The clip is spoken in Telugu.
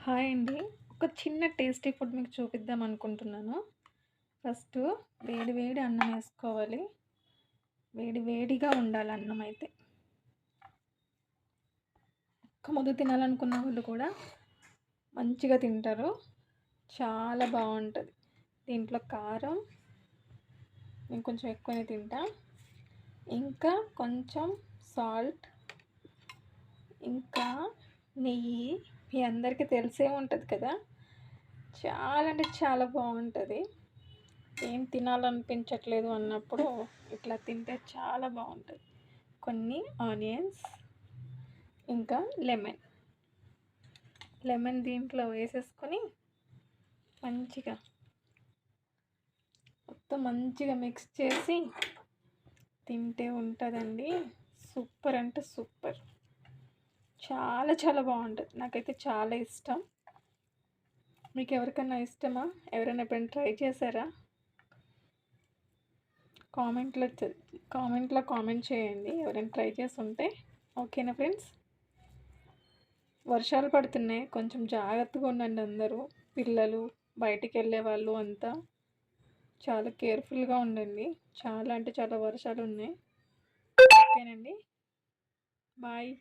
హాయ్ అండి. ఒక చిన్న టేస్టీ ఫుడ్ మీకు చూపిద్దాం అనుకుంటున్నాను. ఫస్టు వేడి వేడి అన్నం ఏసుకోవాలి. వేడి వేడిగా ఉండాలి అన్నమైతే. ఒక్క ముద్ద తినాలనుకున్న వాళ్ళు కూడా మంచిగా తింటారు. చాలా బావుంటది. దీంట్లో కారం నేను కొంచెం ఎక్కువనే తింటా. ఇంకా కొంచెం సాల్ట్, ఇంకా నెయ్యి మీ అందరికీ తెలిసే ఉంటది కదా! చాలా అంటే చాలా బావుంటది. ఏం తినాలనిపించట్లేదు అన్నప్పుడు ఇట్లా తింటే చాలా బావుంటది. కొన్ని ఆనియన్స్, ఇంకా లెమన్ దీంట్లో వేసేసుకొని మంచిగా మొత్తం మంచిగా మిక్స్ చేసి తింటే ఉంటదండి. సూపర్ అంటే సూపర్. చాలా చాలా బావుంటది. నాకైతే చాలా ఇష్టం. మీకెవరికన్నా ఇష్టమా? ఎవరైనా ఎప్పుడైనా ట్రై చేశారా? కామెంట్‌లో కామెంట్ చేయండి ఎవరైనా ట్రై చేసుంటే. ఓకేనా ఫ్రెండ్స్? వర్షాలు పడుతున్నాయి. కొంచెం జాగ్రత్తగా ఉండండి అందరూ. పిల్లలు, బయటికెళ్ళేవాళ్ళు అంతా చాలా కేర్‌ఫుల్‌గా ఉండండి. చాలా అంటే చాలా వర్షాలున్నాయి. ఓకేనండి. బాయ్.